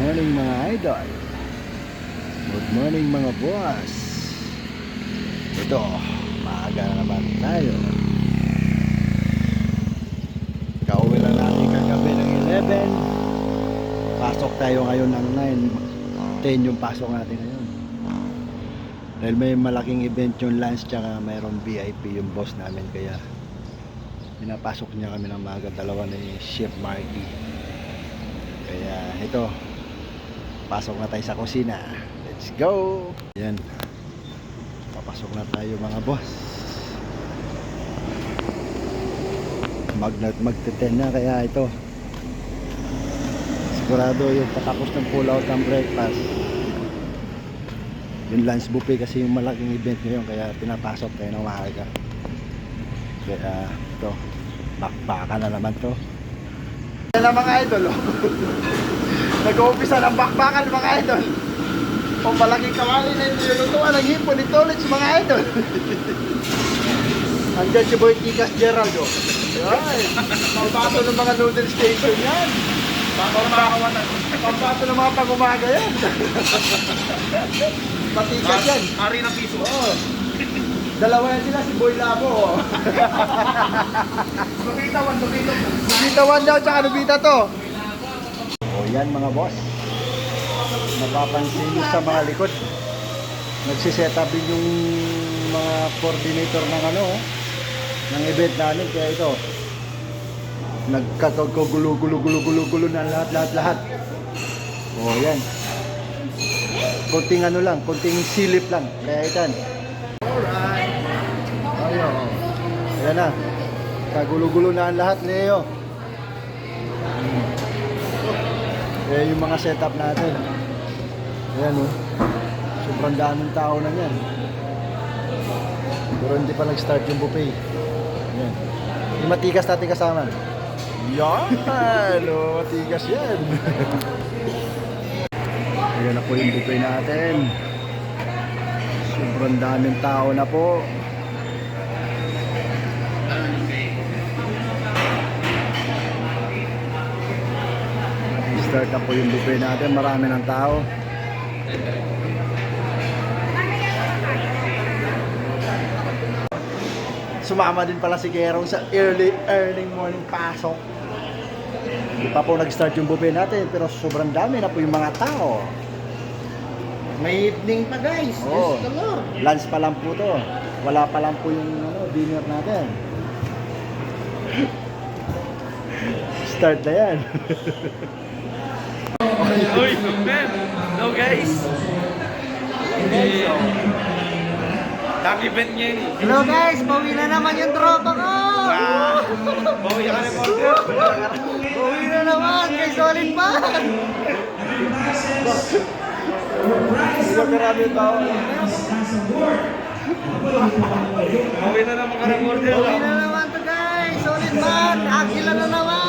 morning mga idol. Good morning mga boss. Ito, maaga na naman tayo. Kauwi lang natin kagabi ng 11. Pasok tayo ngayon ng 9. 10 yung pasok natin ngayon. Dahil may malaking event yung lunch, tsaka mayroong VIP yung boss namin, kaya pinapasok niya kami ng maaga. Dalawa ni Chef Marky. Kaya ito, pasok na tayo sa kusina. Let's go! Yan, papasok na tayo mga boss. Magte-10 na, kaya ito sigurado yung patapos ng pull out ng breakfast, yung lunch buffet, kasi yung malaking event ngayon, kaya pinapasok tayo ng maaga. Kaya ito, bakbakan na naman to. Yan ang mga idol, oh. Nag-uumpisa ng bakbakan mga idol. O malaking kawali na yung nilutuan ng hipon ni Tolits mga idol. Andyan si Boy Tikas Gerald, oh. Ay, pampato ng mga noodle station yan. Pampato ng mga pag-umaga yan. Matikas yan. Ari ng piso. Oo. Dalawa yan sila, si Boy Labo, oh. Nubitawan daw, tsaka Nubita to. O yan mga boss, napapansin nyo sa mga likod, nagsiset up din yung mga coordinator ng ng event namin. Kaya ito, nagkakagulo-gulo na lahat. O yan, konting lang, konting silip lang. Kaya itan, alright, ayan na, kagulo-gulo na ang lahat, Leo. Kaya yung mga setup natin, ayan, oh, sobrang daming tao na yan. Pero hindi pa nag-start yung buffet. Ayan, yung matigas natin kasama. Yan, oh, matigas yan. Ayan na po yung buffet natin. Sobrang daming tao na po. Start na po yung buffet natin. Marami ng tao. Sumama din pala si Gerong sa early morning pasok. Hindi pa po nag-start yung buffet natin, pero sobrang dami na po yung mga tao. May evening pa guys. Oh, Yes, Lord. lunch pa lang po to. Wala pa lang po yung dinner natin. Start na yan. Uy, man. No guys. Dami event ngayon eh. Hello guys, bawi na naman yung tropa ko! Bawi ka rin order. Bawi na naman kay Solid Band! Hindi marami yung tao. Bawi na naman ka ng order. Bawi na naman to guys! Solid Band! Agila na naman!